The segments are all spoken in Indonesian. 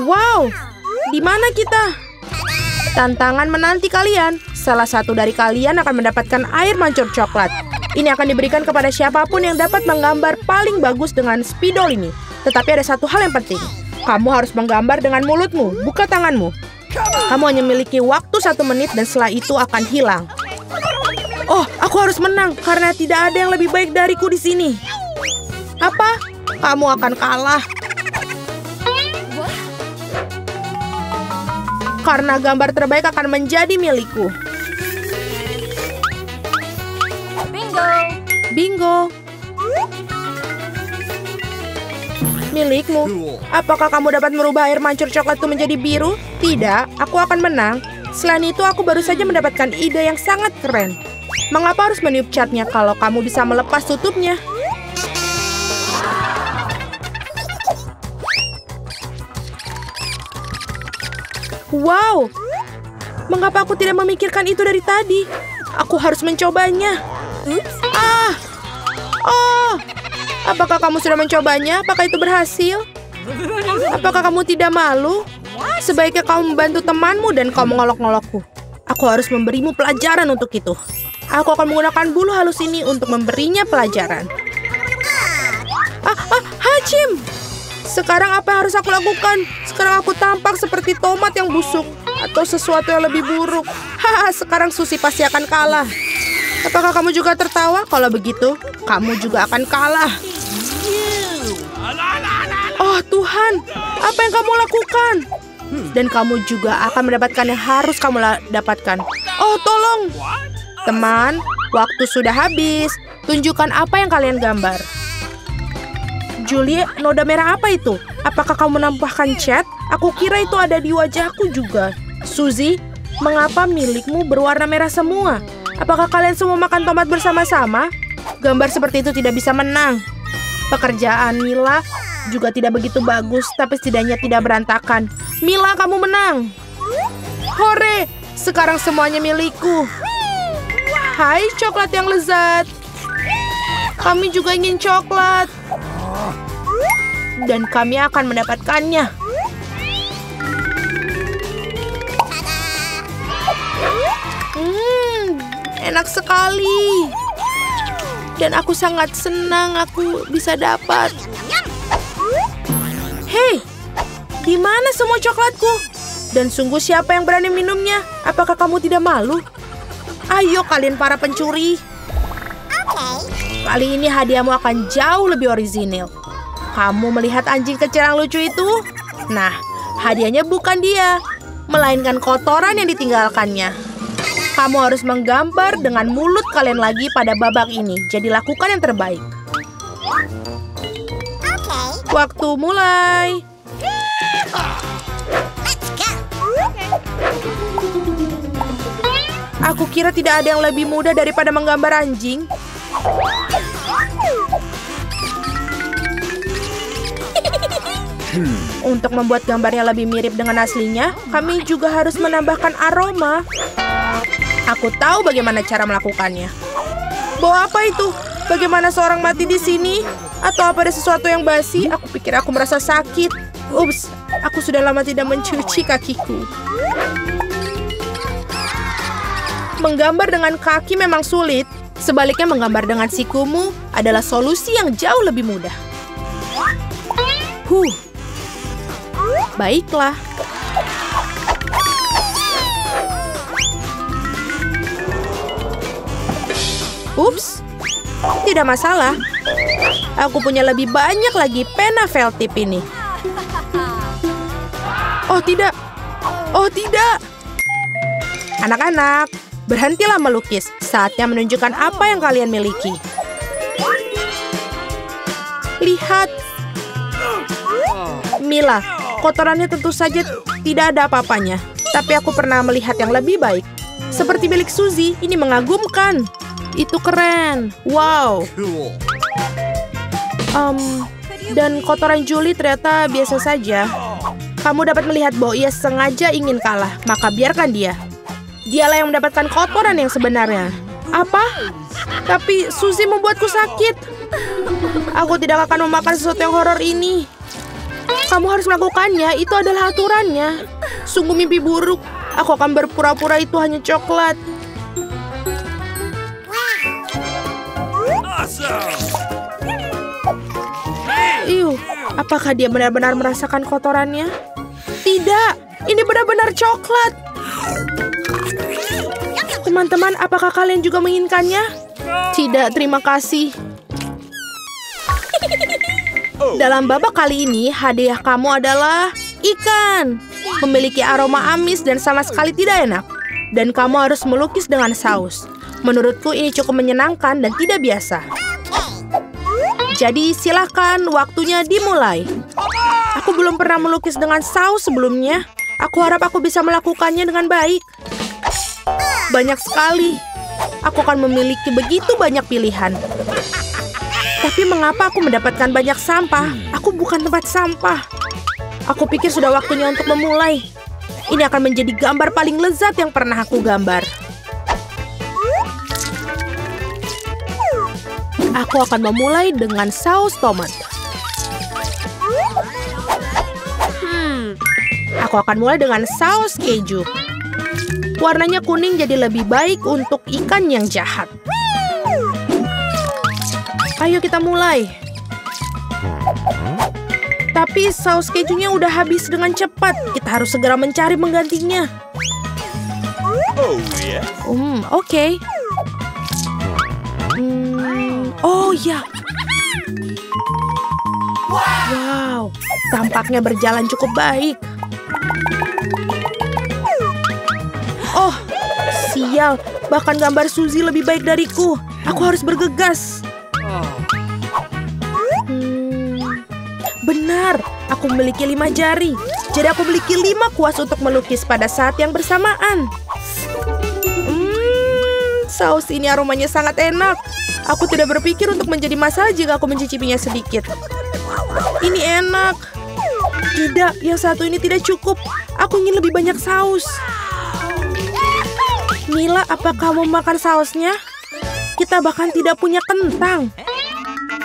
Wow, di mana kita? Tantangan menanti kalian. Salah satu dari kalian akan mendapatkan air mancur coklat. Ini akan diberikan kepada siapapun yang dapat menggambar paling bagus dengan spidol ini. Tetapi ada satu hal yang penting. Kamu harus menggambar dengan mulutmu, bukan tanganmu. Kamu hanya memiliki waktu 1 menit dan setelah itu akan hilang. Oh, aku harus menang karena tidak ada yang lebih baik dariku di sini. Apa? Kamu akan kalah. Karena gambar terbaik akan menjadi milikku. Bingo. Bingo. Milikmu. Apakah kamu dapat merubah air mancur coklat itu menjadi biru? Tidak, aku akan menang. Selain itu, aku baru saja mendapatkan ide yang sangat keren. Mengapa harus meniup catnya kalau kamu bisa melepas tutupnya? Wow, mengapa aku tidak memikirkan itu dari tadi? Aku harus mencobanya. Oh, apakah kamu sudah mencobanya? Apakah itu berhasil? Apakah kamu tidak malu? Sebaiknya kamu membantu temanmu dan kau mengolok-ngolokku. Aku harus memberimu pelajaran untuk itu. Aku akan menggunakan bulu halus ini untuk memberinya pelajaran. Hachim! Sekarang apa yang harus aku lakukan? Sekarang aku tampak seperti tomat yang busuk. Atau sesuatu yang lebih buruk. Haha, sekarang Susie pasti akan kalah. Apakah kamu juga tertawa? Kalau begitu, kamu juga akan kalah. Oh Tuhan, apa yang kamu lakukan? Dan kamu juga akan mendapatkan yang harus kamu dapatkan. Oh tolong. Teman, waktu sudah habis. Tunjukkan apa yang kalian gambar. Julie, noda merah apa itu? Apakah kamu menambahkan cat? Aku kira itu ada di wajahku juga. Suzy, mengapa milikmu berwarna merah semua? Apakah kalian semua makan tomat bersama-sama? Gambar seperti itu tidak bisa menang. Pekerjaan Mila juga tidak begitu bagus, tapi setidaknya tidak berantakan. Mila, kamu menang. Hore, sekarang semuanya milikku. Hai, coklat yang lezat. Kami juga ingin coklat. Dan kami akan mendapatkannya. Enak sekali. Dan aku sangat senang aku bisa dapat. Hei, di mana semua coklatku? Dan sungguh siapa yang berani minumnya? Apakah kamu tidak malu? Ayo kalian para pencuri. Kali ini hadiahmu akan jauh lebih orisinil. Kamu melihat anjing kecil yang lucu itu? Nah, hadiahnya bukan dia, melainkan kotoran yang ditinggalkannya. Kamu harus menggambar dengan mulut kalian lagi pada babak ini. Jadi lakukan yang terbaik. Waktu mulai. Aku kira tidak ada yang lebih mudah daripada menggambar anjing. Untuk membuat gambarnya lebih mirip dengan aslinya, kami juga harus menambahkan aroma. Aku tahu bagaimana cara melakukannya. Bau apa itu? Bagaimana seorang mati di sini? Atau apa ada sesuatu yang basi? Aku pikir aku merasa sakit. Ups, aku sudah lama tidak mencuci kakiku. Menggambar dengan kaki memang sulit. Sebaliknya menggambar dengan sikumu adalah solusi yang jauh lebih mudah. Baiklah. Ups, tidak masalah. Aku punya lebih banyak lagi pena felt tip ini. Oh tidak. Oh tidak. Anak-anak, berhentilah melukis. Saatnya menunjukkan apa yang kalian miliki. Lihat. Mila, kotorannya tentu saja tidak ada apa-apanya. Tapi aku pernah melihat yang lebih baik. Seperti milik Suzy, ini mengagumkan. Itu keren. Wow. Dan kotoran Julie ternyata biasa saja. Kamu dapat melihat bahwa ia sengaja ingin kalah. Maka biarkan dia. Dialah yang mendapatkan kotoran yang sebenarnya. Apa? Tapi Suzy membuatku sakit. Aku tidak akan memakan sesuatu yang horor ini. Kamu harus melakukannya, itu adalah aturannya. Sungguh mimpi buruk. Aku akan berpura-pura itu hanya coklat. Iuh, apakah dia benar-benar merasakan kotorannya? Tidak, ini benar-benar coklat. Teman-teman, apakah kalian juga menginginkannya? Tidak, terima kasih. Dalam babak kali ini, hadiah kamu adalah ikan. Memiliki aroma amis dan sama sekali tidak enak. Dan kamu harus melukis dengan saus. Menurutku ini cukup menyenangkan dan tidak biasa. Jadi silakan, waktunya dimulai. Aku belum pernah melukis dengan saus sebelumnya. Aku harap aku bisa melakukannya dengan baik. Banyak sekali. Aku akan memiliki begitu banyak pilihan. Tapi mengapa aku mendapatkan banyak sampah? Aku bukan tempat sampah. Aku pikir sudah waktunya untuk memulai. Ini akan menjadi gambar paling lezat yang pernah aku gambar. Aku akan memulai dengan saus tomat. Aku akan mulai dengan saus keju. Warnanya kuning jadi lebih baik untuk ikan yang jahat. Ayo kita mulai. Tapi saus kejunya udah habis dengan cepat. Kita harus segera mencari penggantinya. Oke. Oh ya. Wow, tampaknya berjalan cukup baik. Oh, sial. Bahkan gambar Suzy lebih baik dariku. Aku harus bergegas. Benar, aku memiliki 5 jari. Jadi aku memiliki 5 kuas untuk melukis pada saat yang bersamaan. Saus ini aromanya sangat enak. Aku tidak berpikir untuk menjadi masalah jika aku mencicipinya sedikit. Ini enak. Tidak, yang satu ini tidak cukup. Aku ingin lebih banyak saus. Mila, apa kamu makan sausnya? Kita bahkan tidak punya kentang.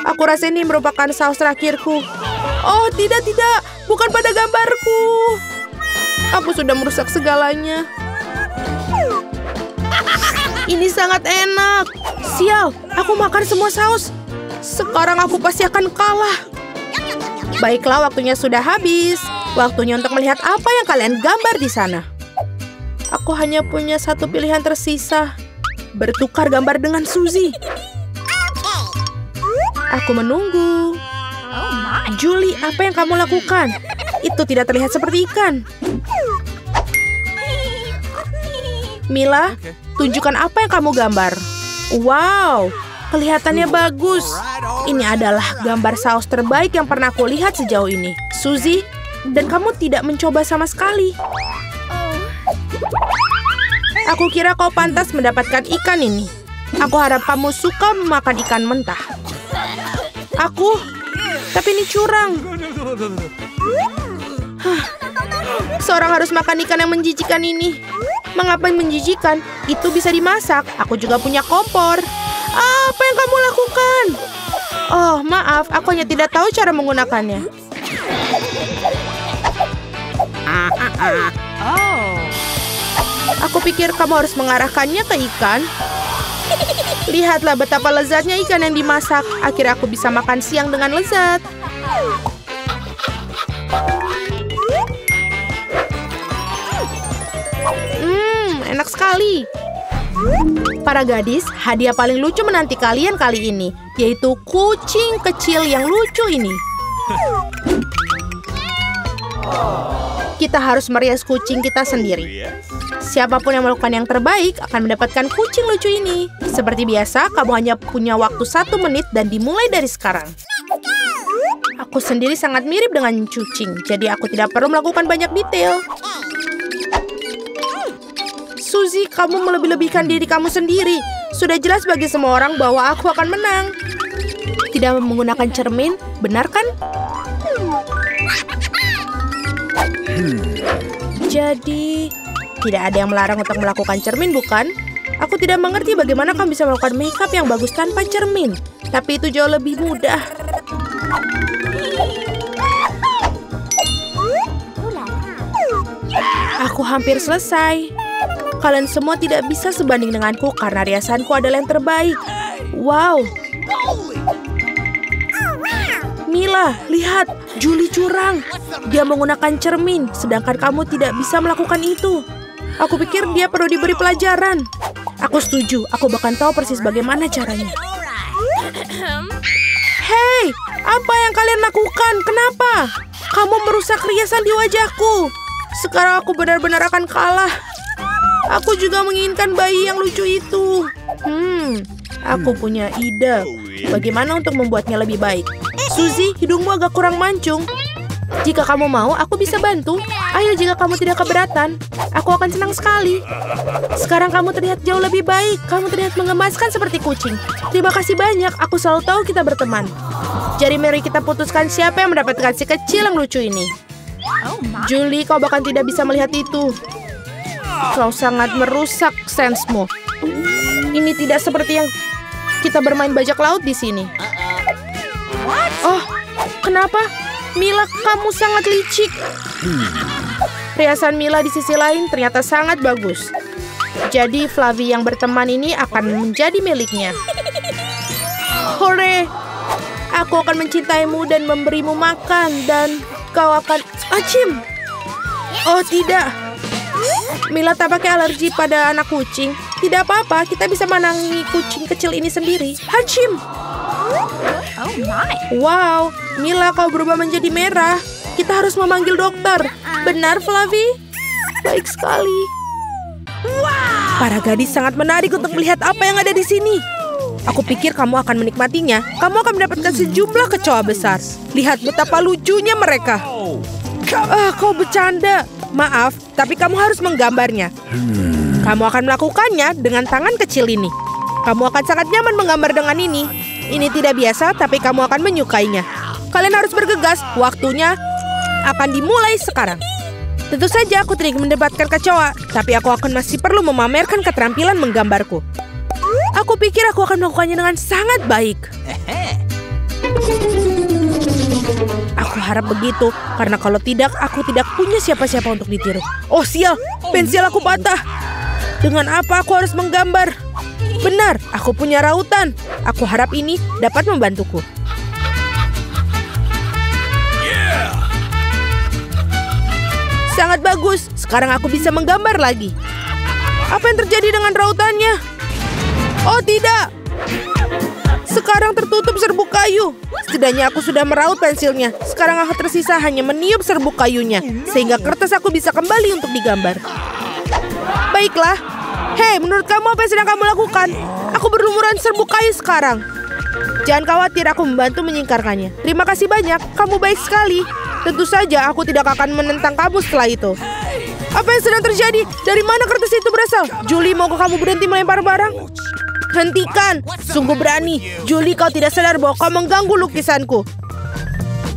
Aku rasa ini merupakan saus terakhirku. Oh, tidak. Bukan pada gambarku. Aku sudah merusak segalanya. Ini sangat enak. Sial, aku makan semua saus. Sekarang aku pasti akan kalah. Baiklah, waktunya sudah habis. Waktunya untuk melihat apa yang kalian gambar di sana. Aku hanya punya satu pilihan tersisa. Bertukar gambar dengan Suzy. Aku menunggu. Julie, apa yang kamu lakukan? Itu tidak terlihat seperti ikan. Mila, tunjukkan apa yang kamu gambar. Wow, kelihatannya bagus. Ini adalah gambar saus terbaik yang pernah aku lihat sejauh ini. Suzy, dan kamu tidak mencoba sama sekali. Aku kira kau pantas mendapatkan ikan ini. Aku harap kamu suka memakan ikan mentah. Tapi ini curang. Seorang harus makan ikan yang menjijikan ini. Mengapa menjijikan? Itu bisa dimasak. Aku juga punya kompor. Apa yang kamu lakukan? Oh, maaf. Aku hanya tidak tahu cara menggunakannya. Aku pikir kamu harus mengarahkannya ke ikan. Lihatlah betapa lezatnya ikan yang dimasak. Akhirnya aku bisa makan siang dengan lezat. Enak sekali. Para gadis, hadiah paling lucu menanti kalian kali ini, yaitu kucing kecil yang lucu ini. Kita harus merias kucing kita sendiri. Siapapun yang melakukan yang terbaik akan mendapatkan kucing lucu ini. Seperti biasa, kamu hanya punya waktu 1 menit dan dimulai dari sekarang. Aku sendiri sangat mirip dengan kucing, jadi aku tidak perlu melakukan banyak detail. Suzy, kamu melebih-lebihkan diri kamu sendiri. Sudah jelas bagi semua orang bahwa aku akan menang. Tidak menggunakan cermin, benar kan? Jadi, tidak ada yang melarang untuk melakukan cermin, bukan? Aku tidak mengerti bagaimana kamu bisa melakukan makeup yang bagus tanpa cermin. Tapi itu jauh lebih mudah. Aku hampir selesai. Kalian semua tidak bisa sebanding denganku karena riasanku adalah yang terbaik. Wow. Mila, lihat. Julie curang. Dia menggunakan cermin, sedangkan kamu tidak bisa melakukan itu. Aku pikir dia perlu diberi pelajaran. Aku setuju. Aku bahkan tahu persis bagaimana caranya. Hei, apa yang kalian lakukan? Kenapa? Kamu merusak riasan di wajahku. Sekarang aku benar-benar akan kalah. Aku juga menginginkan bayi yang lucu itu. Aku punya ide. Bagaimana untuk membuatnya lebih baik? Suzy, hidungmu agak kurang mancung. Jika kamu mau, aku bisa bantu. Ayo, jika kamu tidak keberatan. Aku akan senang sekali. Sekarang kamu terlihat jauh lebih baik. Kamu terlihat mengemaskan seperti kucing. Terima kasih banyak. Aku selalu tahu kita berteman. Jadi mari kita putuskan siapa yang mendapatkan si kecil yang lucu ini. Julie, kau bahkan tidak bisa melihat itu. Kau sangat merusak sensemu. Ini tidak seperti yang kita bermain bajak laut di sini. Oh, kenapa? Mila, kamu sangat licik. Riasan Mila di sisi lain ternyata sangat bagus. Jadi Flavie yang berteman ini akan menjadi miliknya. Hore! Aku akan mencintaimu dan memberimu makan. Dan kau akan... Acim! Oh tidak. Mila tampaknya alergi pada anak kucing. Tidak apa-apa, kita bisa menangani kucing kecil ini sendiri. Hacim! Wow, Mila, kau berubah menjadi merah. Kita harus memanggil dokter. Benar, Flavie? Baik sekali. Para gadis sangat menarik untuk melihat apa yang ada di sini. Aku pikir kamu akan menikmatinya. Kamu akan mendapatkan sejumlah kecoa besar. Lihat betapa lucunya mereka. Kau bercanda. Maaf, tapi kamu harus menggambarnya. Kamu akan melakukannya dengan tangan kecil ini. Kamu akan sangat nyaman menggambar dengan ini. Ini tidak biasa, tapi kamu akan menyukainya. Kalian harus bergegas. Waktunya akan dimulai sekarang. Tentu saja aku tidak mendapatkan kecoa, tapi aku akan masih perlu memamerkan keterampilan menggambarku. Aku pikir aku akan melakukannya dengan sangat baik. Aku harap begitu, karena kalau tidak, aku tidak punya siapa-siapa untuk ditiru. Oh sial, pensil aku patah. Dengan apa aku harus menggambar? Benar, aku punya rautan. Aku harap ini dapat membantuku. Sangat bagus, sekarang aku bisa menggambar lagi. Apa yang terjadi dengan rautannya? Oh tidak! Sekarang tertutup serbuk kayu. Setidaknya aku sudah meraut pensilnya. Sekarang aku tersisa hanya meniup serbuk kayunya, sehingga kertas aku bisa kembali untuk digambar. Baiklah. Hei, menurut kamu apa yang sedang kamu lakukan? Aku berlumuran serbuk kayu sekarang. Jangan khawatir, aku membantu menyingkarkannya. Terima kasih banyak, kamu baik sekali. Tentu saja aku tidak akan menentang kamu setelah itu. Apa yang sedang terjadi? Dari mana kertas itu berasal? Julie, maukah kamu berhenti melempar barang? Hentikan! Sungguh berani. Julie, kau tidak sadar bahwa kau mengganggu lukisanku.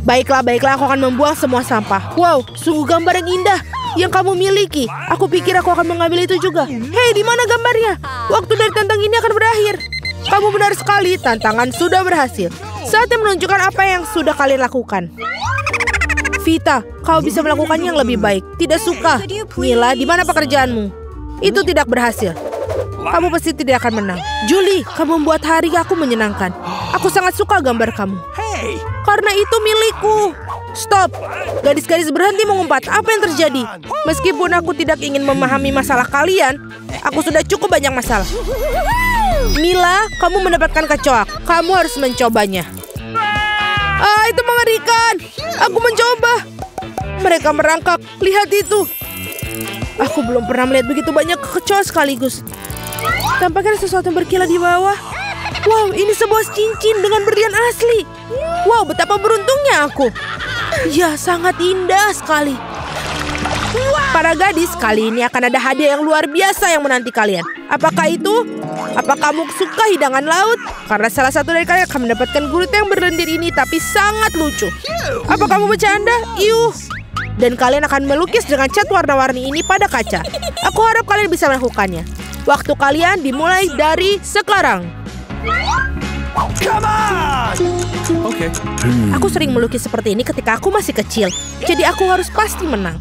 Baiklah, aku akan membuang semua sampah. Wow, sungguh gambar yang indah yang kamu miliki. Aku pikir aku akan mengambil itu juga. Hei, di mana gambarnya? Waktu dari tantang ini akan berakhir. Kamu benar sekali, tantangan sudah berhasil. Saatnya menunjukkan apa yang sudah kalian lakukan. Vita, kau bisa melakukannya yang lebih baik. Tidak suka. Mila, di mana pekerjaanmu? Itu tidak berhasil. Kamu pasti tidak akan menang. Julie, kamu membuat hari aku menyenangkan. Aku sangat suka gambar kamu. Karena itu milikku. Stop. Gadis-gadis berhenti mengumpat. Apa yang terjadi? Meskipun aku tidak ingin memahami masalah kalian, aku sudah cukup banyak masalah. Mila, kamu mendapatkan kecoa. Kamu harus mencobanya. Itu mengerikan. Aku mencoba. Mereka merangkak. Lihat itu. Aku belum pernah melihat begitu banyak kecoa sekaligus. Tampaknya ada sesuatu yang berkilat di bawah. Wow, ini sebuah cincin dengan berlian asli. Wow, betapa beruntungnya aku. Ya, sangat indah sekali. Para gadis, kali ini akan ada hadiah yang luar biasa yang menanti kalian. Apakah itu? Apa kamu suka hidangan laut? Karena salah satu dari kalian akan mendapatkan gurita yang berlendir ini, tapi sangat lucu. Apa kamu bercanda? Iuh. Dan kalian akan melukis dengan cat warna-warni ini pada kaca. Aku harap kalian bisa melakukannya. Waktu kalian dimulai dari sekarang. Oke. Aku sering melukis seperti ini ketika aku masih kecil. Jadi aku harus pasti menang.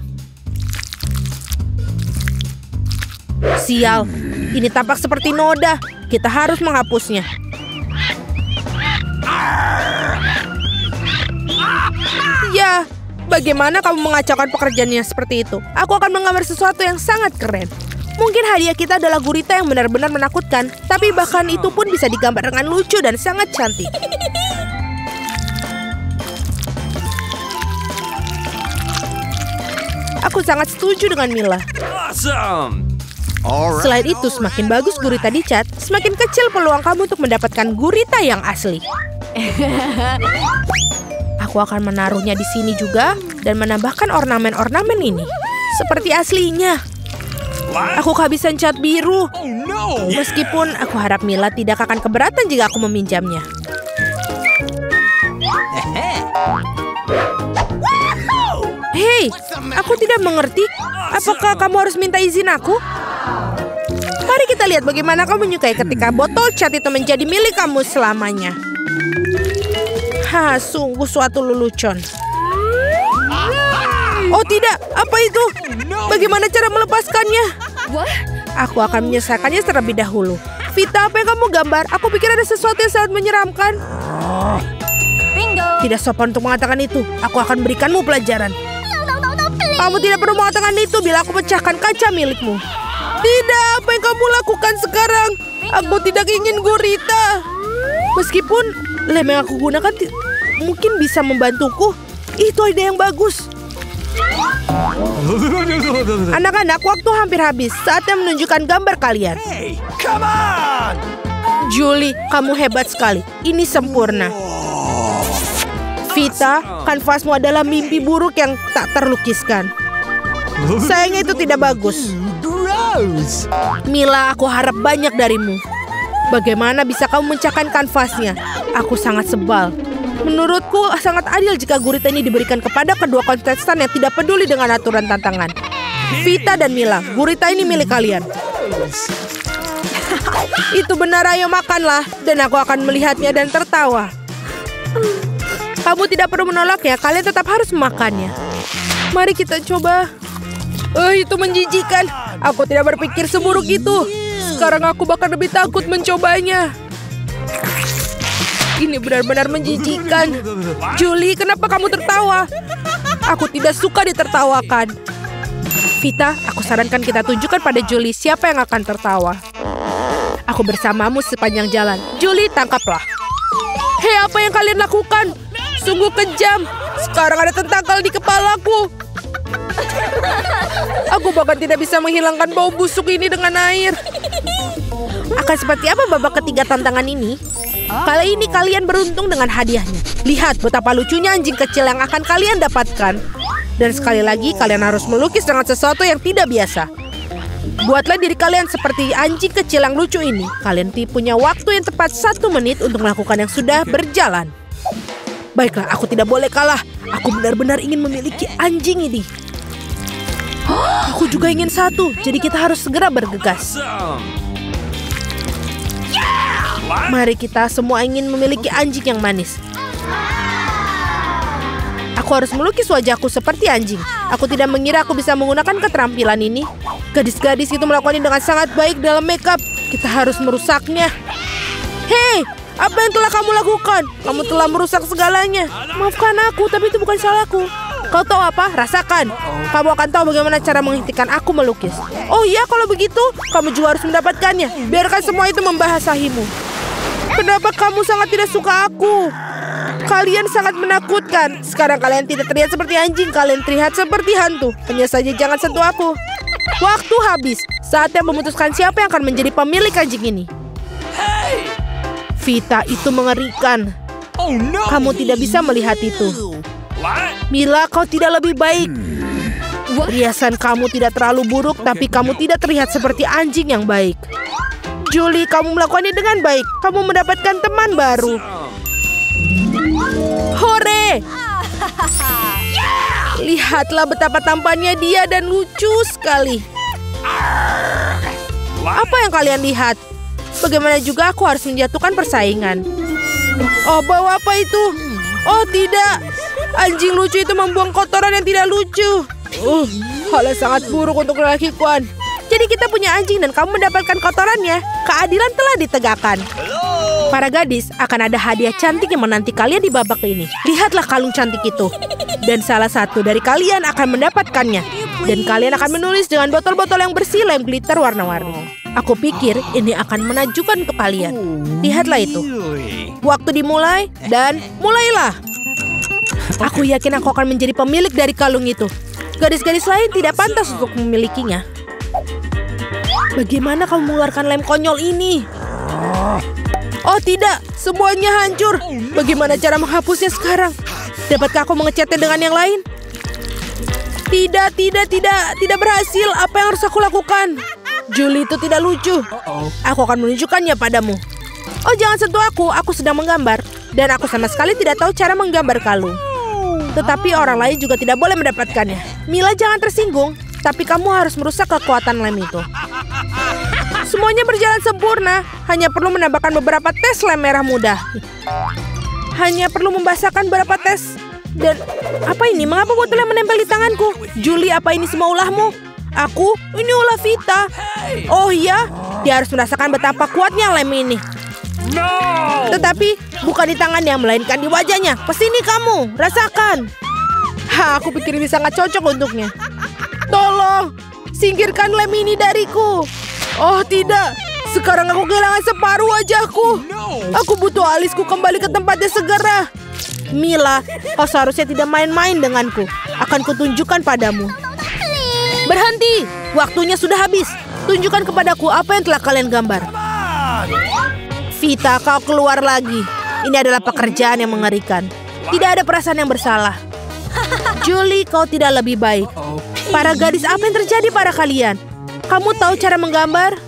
Sial, ini tampak seperti noda. Kita harus menghapusnya. Ya, bagaimana kamu mengacaukan pekerjaannya seperti itu? Aku akan menggambar sesuatu yang sangat keren. Mungkin hadiah kita adalah gurita yang benar-benar menakutkan, tapi bahkan itu pun bisa digambar dengan lucu dan sangat cantik. Aku sangat setuju dengan Mila. Awesome. Selain itu, semakin bagus gurita dicat, semakin kecil peluang kamu untuk mendapatkan gurita yang asli. Aku akan menaruhnya di sini juga dan menambahkan ornamen-ornamen ini. Seperti aslinya. Aku kehabisan cat biru. Oh no. Meskipun aku harap Mila tidak akan keberatan jika aku meminjamnya. Hei, aku tidak mengerti. Apakah kamu harus minta izin aku? Mari kita lihat bagaimana kamu menyukai ketika botol cat itu menjadi milik kamu selamanya. Sungguh suatu lelucon. Oh tidak, apa itu? Bagaimana cara melepaskannya? Aku akan menyelesaikannya terlebih dahulu. Vita, apa yang kamu gambar? Aku pikir ada sesuatu yang sangat menyeramkan. Bingo. Tidak sopan untuk mengatakan itu. Aku akan berikanmu pelajaran. Kamu tidak perlu mengatakan itu bila aku pecahkan kaca milikmu. Tidak, apa yang kamu lakukan sekarang? Aku tidak ingin gurita. Meskipun lem yang aku gunakan mungkin bisa membantuku. Itu ide yang bagus. Anak-anak, waktu hampir habis. Saatnya menunjukkan gambar kalian. Hey, come on. Julie, kamu hebat sekali. Ini sempurna. Vita, kanvasmu adalah mimpi buruk yang tak terlukiskan. Sayangnya itu tidak bagus. Gross. Mila, aku harap banyak darimu. Bagaimana bisa kamu memecahkan kanvasnya? Aku sangat sebal. Menurutku sangat adil jika gurita ini diberikan kepada kedua kontestan yang tidak peduli dengan aturan tantangan. Vita dan Mila, gurita ini milik kalian. Itu benar, ayo makanlah. Dan aku akan melihatnya dan tertawa. Kamu tidak perlu menolaknya, kalian tetap harus memakannya. Mari kita coba. Itu menjijikan. Aku tidak berpikir seburuk itu. Sekarang aku bahkan lebih takut mencobanya. Ini benar-benar menjijikan. Julie, kenapa kamu tertawa? Aku tidak suka ditertawakan. Vita, aku sarankan kita tunjukkan pada Julie siapa yang akan tertawa. Aku bersamamu sepanjang jalan. Julie, tangkaplah. Hei, apa yang kalian lakukan? Sungguh kejam. Sekarang ada tentakel di kepalaku. Aku bahkan tidak bisa menghilangkan bau busuk ini dengan air. Akan seperti apa babak ketiga tantangan ini? Kali ini kalian beruntung dengan hadiahnya. Lihat betapa lucunya anjing kecil yang akan kalian dapatkan. Dan sekali lagi kalian harus melukis dengan sesuatu yang tidak biasa. Buatlah diri kalian seperti anjing kecil yang lucu ini. Kalian punya waktu yang tepat 1 menit untuk melakukan yang sudah berjalan. Baiklah, aku tidak boleh kalah. Aku benar-benar ingin memiliki anjing ini. Aku juga ingin satu, jadi kita harus segera bergegas. Mari kita semua ingin memiliki anjing yang manis. Aku harus melukis wajahku seperti anjing. Aku tidak mengira aku bisa menggunakan keterampilan ini. Gadis-gadis itu melakukannya dengan sangat baik dalam makeup. Kita harus merusaknya. Hei, apa yang telah kamu lakukan? Kamu telah merusak segalanya. Maafkan aku, tapi itu bukan salahku. Kau tahu apa? Rasakan. Kamu akan tahu bagaimana cara menghentikan aku melukis. Oh iya, kalau begitu, kamu juga harus mendapatkannya. Biarkan semua itu membasahimu. Kenapa kamu sangat tidak suka aku? Kalian sangat menakutkan. Sekarang kalian tidak terlihat seperti anjing. Kalian terlihat seperti hantu. Hanya saja jangan sentuh aku. Waktu habis. Saatnya memutuskan siapa yang akan menjadi pemilik anjing ini. Vita, itu mengerikan. Oh no. Kamu tidak bisa melihat itu. What? Mila, kau tidak lebih baik. Riasan kamu tidak terlalu buruk, tapi kamu tidak terlihat seperti anjing yang baik. Julie, kamu melakukannya dengan baik. Kamu mendapatkan teman baru. Hore! Lihatlah betapa tampannya dia dan lucu sekali. Apa yang kalian lihat? Bagaimana juga aku harus menjatuhkan persaingan. Oh, bawa apa itu? Oh, tidak. Anjing lucu itu membuang kotoran yang tidak lucu. Hal yang sangat buruk untuk lelaki kuan. Jadi kita punya anjing dan kamu mendapatkan kotorannya. Keadilan telah ditegakkan. Para gadis, akan ada hadiah cantik yang menanti kalian di babak ini. Lihatlah kalung cantik itu. Dan salah satu dari kalian akan mendapatkannya. Dan kalian akan menulis dengan botol-botol yang bersih lem glitter warna-warni. Aku pikir ini akan menakjubkan ke kalian. Lihatlah itu. Waktu dimulai dan mulailah. Aku yakin aku akan menjadi pemilik dari kalung itu. Gadis-gadis lain tidak pantas untuk memilikinya. Bagaimana kamu mengeluarkan lem konyol ini? Oh tidak, semuanya hancur. Bagaimana cara menghapusnya sekarang? Dapatkah aku mengecatnya dengan yang lain? Tidak berhasil. Apa yang harus aku lakukan? Julie itu tidak lucu. Aku akan menunjukkannya padamu. Oh jangan sentuh aku sedang menggambar. Dan aku sama sekali tidak tahu cara menggambar kalung. Tetapi orang lain juga tidak boleh mendapatkannya. Mila jangan tersinggung, tapi kamu harus merusak kekuatan lem itu. Semuanya berjalan sempurna. Hanya perlu menambahkan beberapa tes lem merah muda. Hanya perlu membasahkan beberapa tes. Dan apa ini? Mengapa botolnya menempel di tanganku? Julie, apa ini semua ulahmu? Ini ulah Vita. Oh iya, dia harus merasakan betapa kuatnya lem ini. Tetapi bukan di tangannya, melainkan di wajahnya. Kesini kamu, rasakan. Aku pikir ini sangat cocok untuknya. Tolong, singkirkan lem ini dariku. Oh tidak, sekarang aku kehilangan separuh wajahku. Aku butuh alisku kembali ke tempatnya segera. Mila, kau seharusnya tidak main-main denganku. Akan kutunjukkan padamu. Berhenti, waktunya sudah habis. Tunjukkan kepadaku apa yang telah kalian gambar. Vita, kau keluar lagi. Ini adalah pekerjaan yang mengerikan. Tidak ada perasaan yang bersalah. Julie, kau tidak lebih baik. Para gadis, apa yang terjadi pada kalian? Kamu tahu cara menggambar?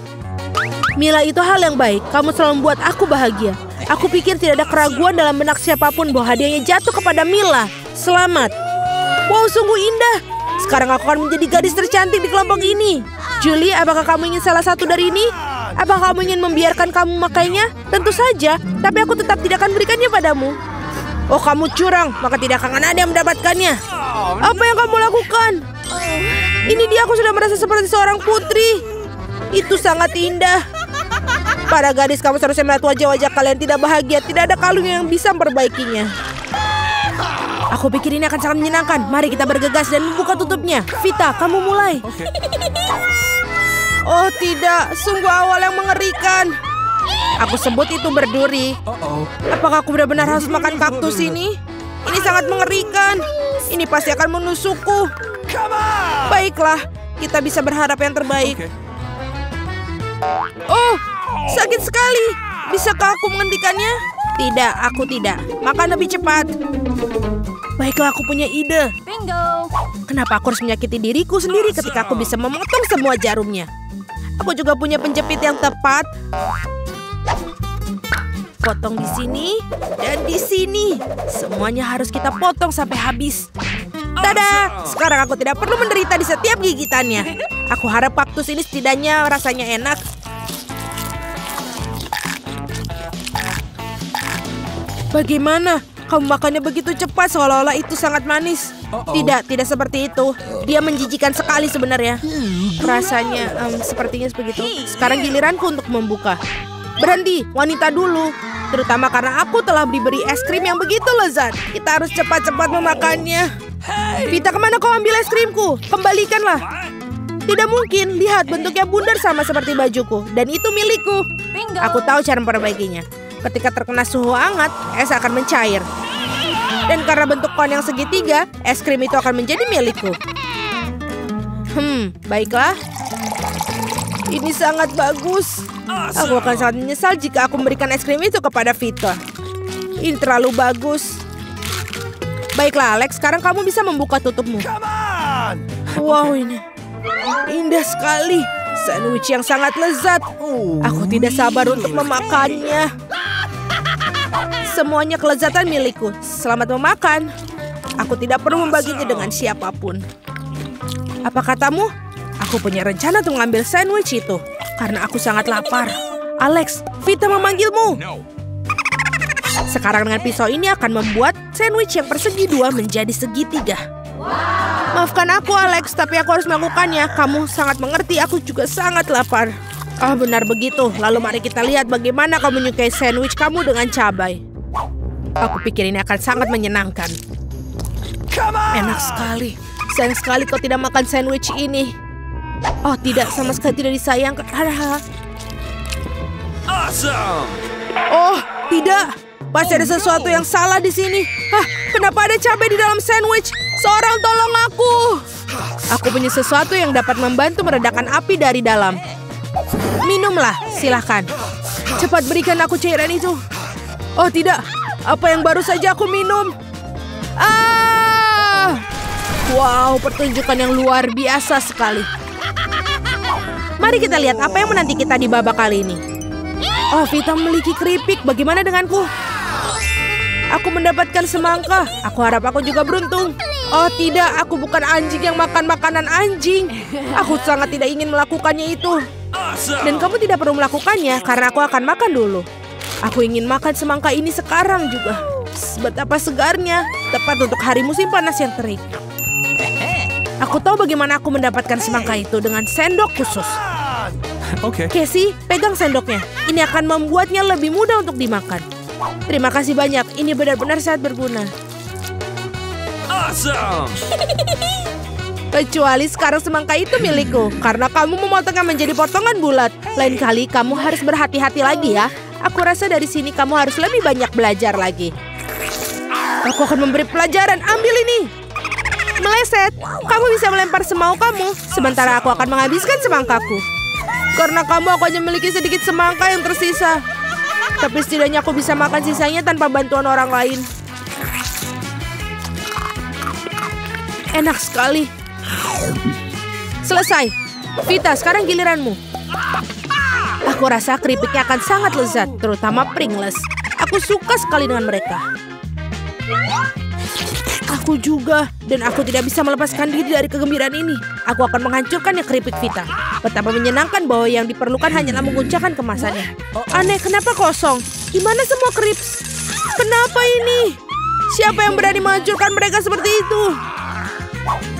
Mila, itu hal yang baik. Kamu selalu membuat aku bahagia. Aku pikir tidak ada keraguan dalam benak siapapun bahwa hadiahnya jatuh kepada Mila. Selamat. Wow, sungguh indah. Sekarang aku akan menjadi gadis tercantik di kelompok ini. Julie, apakah kamu ingin salah satu dari ini? Apakah kamu ingin membiarkan kamu memakainya? Tentu saja, tapi aku tetap tidak akan berikannya padamu. Oh, kamu curang, maka tidak akan ada yang mendapatkannya. Apa yang kamu lakukan? Ini dia, aku sudah merasa seperti seorang putri. Itu sangat indah. Para gadis, kamu seharusnya melihat wajah-wajah kalian tidak bahagia. Tidak ada kalung yang bisa memperbaikinya. Aku pikir ini akan sangat menyenangkan. Mari kita bergegas dan membuka tutupnya. Vita, kamu mulai. Oh tidak, sungguh awal yang mengerikan. Aku sebut itu berduri. Apakah aku benar-benar harus makan kaktus ini? Ini sangat mengerikan. Ini pasti akan menusukku. Baiklah, kita bisa berharap yang terbaik. Oh, sakit sekali. Bisakah aku menghentikannya? Tidak, aku tidak. Makan lebih cepat. Baiklah, aku punya ide. Bingo. Kenapa aku harus menyakiti diriku sendiri ketika aku bisa memotong semua jarumnya? Aku juga punya penjepit yang tepat. Potong di sini dan di sini. Semuanya harus kita potong sampai habis. Tada! Sekarang aku tidak perlu menderita di setiap gigitannya. Aku harap kaktus ini setidaknya rasanya enak. Bagaimana? Kamu makannya begitu cepat seolah-olah itu sangat manis. Tidak seperti itu. Dia menjijikan sekali sebenarnya. Rasanya sepertinya begitu. Sekarang giliranku untuk membuka. Berhenti, wanita dulu. Terutama karena aku telah diberi es krim yang begitu lezat. Kita harus cepat-cepat memakannya. Vita, kemana kau ambil es krimku? Kembalikanlah. Tidak mungkin, lihat bentuknya bundar sama seperti bajuku. Dan itu milikku. Aku tahu cara memperbaikinya. Ketika terkena suhu hangat, es akan mencair. Dan karena bentuk kon yang segitiga, es krim itu akan menjadi milikku. Baiklah. Ini sangat bagus. Aku akan sangat menyesal jika aku memberikan es krim itu kepada Vita. Ini terlalu bagus. Baiklah, Alex, sekarang kamu bisa membuka tutupmu. Wow, ini indah sekali. Sandwich yang sangat lezat. Aku tidak sabar untuk memakannya. Semuanya kelezatan milikku. Selamat memakan. Aku tidak perlu membaginya dengan siapapun. Apa katamu? Aku punya rencana untuk mengambil sandwich itu. Karena aku sangat lapar. Alex, Vita memanggilmu. Sekarang dengan pisau ini akan membuat sandwich yang persegi dua menjadi segitiga. Maafkan aku, Alex, tapi aku harus melakukannya. Kamu sangat mengerti, aku juga sangat lapar. Ah, benar begitu. Lalu mari kita lihat bagaimana kau menyukai sandwich kamu dengan cabai. Aku pikir ini akan sangat menyenangkan. Come on! Enak sekali. Sayang sekali kau tidak makan sandwich ini. Oh tidak, sama sekali tidak disayangkan. Awesome! Oh tidak, pasti ada sesuatu yang salah di sini. Hah, kenapa ada cabai di dalam sandwich? Seorang tolong aku. Aku punya sesuatu yang dapat membantu meredakan api dari dalam. Minumlah, silahkan. Cepat berikan aku cairan itu. Oh tidak, apa yang baru saja aku minum? Ah! Wow, pertunjukan yang luar biasa sekali. Mari kita lihat apa yang menanti kita di babak kali ini. Oh, Vita memiliki keripik. Bagaimana denganku? Aku mendapatkan semangka. Aku harap aku juga beruntung. Oh tidak, aku bukan anjing yang makan makanan anjing. Aku sangat tidak ingin melakukannya itu. Dan kamu tidak perlu melakukannya karena aku akan makan dulu. Aku ingin makan semangka ini sekarang juga. Betapa segarnya. Tepat untuk hari musim panas yang terik. Aku tahu bagaimana aku mendapatkan semangka itu dengan sendok khusus. Okay. Casey, pegang sendoknya. Ini akan membuatnya lebih mudah untuk dimakan. Terima kasih banyak. Ini benar-benar sangat berguna. Awesome! Kecuali sekarang semangka itu milikku. Karena kamu memotongnya menjadi potongan bulat. Lain kali kamu harus berhati-hati lagi ya. Aku rasa dari sini kamu harus lebih banyak belajar lagi. Aku akan memberi pelajaran. Ambil ini. Meleset. Kamu bisa melempar semau kamu. Sementara aku akan menghabiskan semangkaku. Karena kamu aku hanya memiliki sedikit semangka yang tersisa. Tapi setidaknya aku bisa makan sisanya tanpa bantuan orang lain. Enak sekali. Selesai. Vita, sekarang giliranmu. Aku rasa keripiknya akan sangat lezat, terutama Pringles. Aku suka sekali dengan mereka. Aku juga, dan aku tidak bisa melepaskan diri dari kegembiraan ini. Aku akan menghancurkannya keripik Vita. Betapa menyenangkan bahwa yang diperlukan hanyalah menguncangkan kemasannya. Aneh, kenapa kosong? Di mana semua krips? Kenapa ini? Siapa yang berani menghancurkan mereka seperti itu?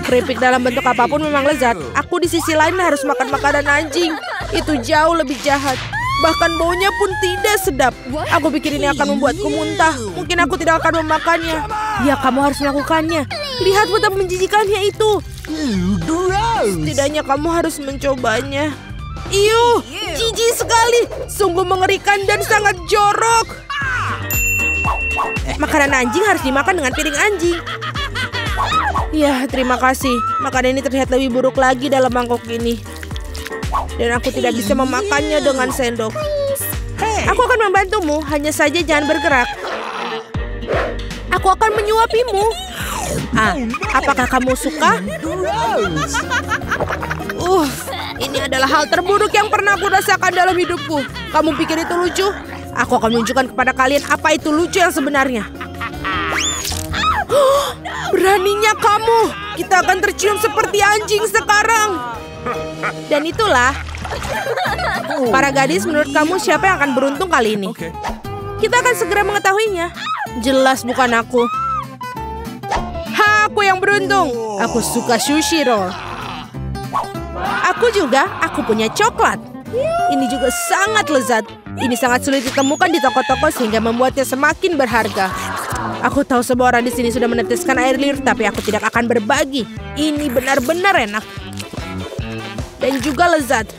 Keripik dalam bentuk apapun memang lezat. Aku di sisi lain harus makan makanan anjing. Itu jauh lebih jahat. Bahkan baunya pun tidak sedap. Aku pikir ini akan membuatku muntah. Mungkin aku tidak akan memakannya. Ya, kamu harus melakukannya. Lihat betapa menjijikannya itu. Setidaknya kamu harus mencobanya. Iuh, jijik sekali. Sungguh mengerikan dan sangat jorok. Makanan anjing harus dimakan dengan piring anjing. Ya, terima kasih. Makanan ini terlihat lebih buruk lagi dalam mangkok ini. Dan aku tidak bisa memakannya dengan sendok. Aku akan membantumu, hanya saja jangan bergerak. Aku akan menyuapimu. Ah, apakah kamu suka? Ini adalah hal terburuk yang pernah aku rasakan dalam hidupku. Kamu pikir itu lucu? Aku akan menunjukkan kepada kalian apa itu lucu yang sebenarnya. Beraninya kamu. Kita akan tercium seperti anjing sekarang. Dan itulah. Para gadis, menurut kamu siapa yang akan beruntung kali ini? Kita akan segera mengetahuinya. Jelas bukan aku. Aku yang beruntung. Aku suka sushi roll. Aku juga, aku punya coklat. Ini juga sangat lezat. Ini sangat sulit ditemukan di toko-toko sehingga membuatnya semakin berharga. Aku tahu semua orang di sini sudah meneteskan air liur, tapi aku tidak akan berbagi. Ini benar-benar enak. Dan juga lezat.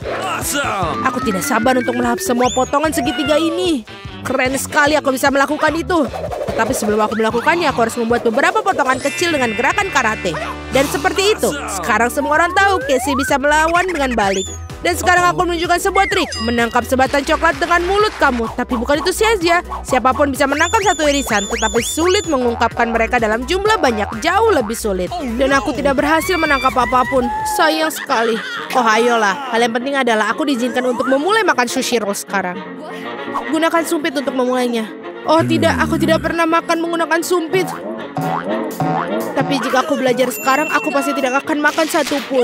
Aku tidak sabar untuk melahap semua potongan segitiga ini. Keren sekali aku bisa melakukan itu. Tetapi sebelum aku melakukannya, aku harus membuat beberapa potongan kecil dengan gerakan karate. Dan seperti itu, sekarang semua orang tahu Casey bisa melawan dengan balik. Dan sekarang aku menunjukkan sebuah trik. Menangkap sebatang coklat dengan mulut kamu. Tapi bukan itu saja. Siapapun bisa menangkap satu irisan. Tetapi sulit mengungkapkan mereka dalam jumlah banyak. Jauh lebih sulit. Dan aku tidak berhasil menangkap apapun. Sayang sekali. Oh ayolah. Hal yang penting adalah aku diizinkan untuk memulai makan sushi roll sekarang. Gunakan sumpit untuk memulainya. Oh tidak, aku tidak pernah makan menggunakan sumpit. Tapi jika aku belajar sekarang, aku pasti tidak akan makan satupun.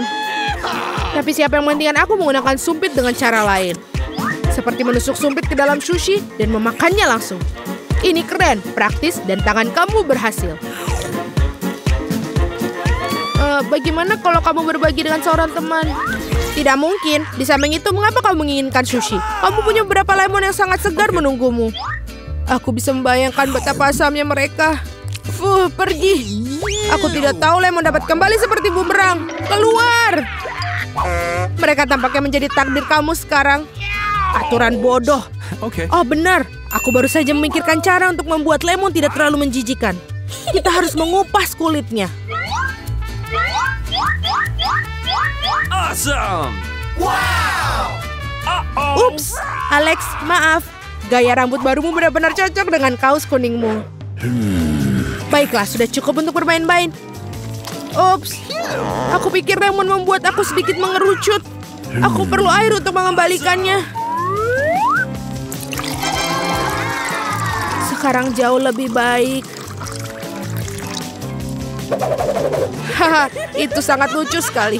Tapi siapa yang menghentikan aku menggunakan sumpit dengan cara lain? Seperti menusuk sumpit ke dalam sushi dan memakannya langsung. Ini keren, praktis, dan tangan kamu berhasil. Bagaimana kalau kamu berbagi dengan seorang teman? Tidak mungkin. Di samping itu, mengapa kamu menginginkan sushi? Kamu punya beberapa lemon yang sangat segar menunggumu. Aku bisa membayangkan betapa asamnya mereka. Pergi. Aku tidak tahu lemon dapat kembali seperti bumerang. Keluar. Mereka tampaknya menjadi takdir kamu sekarang. Aturan bodoh. Okay. Oh benar, aku baru saja memikirkan cara untuk membuat lemon tidak terlalu menjijikan. Kita harus mengupas kulitnya. Awesome! Wow! Uh-oh! Ups, Alex, maaf. Gaya rambut barumu benar-benar cocok dengan kaos kuningmu. Baiklah, sudah cukup untuk bermain-main. Ups, aku pikir lemon membuat aku sedikit mengerucut. Aku perlu air untuk mengembalikannya. Sekarang jauh lebih baik. Haha, itu sangat lucu sekali.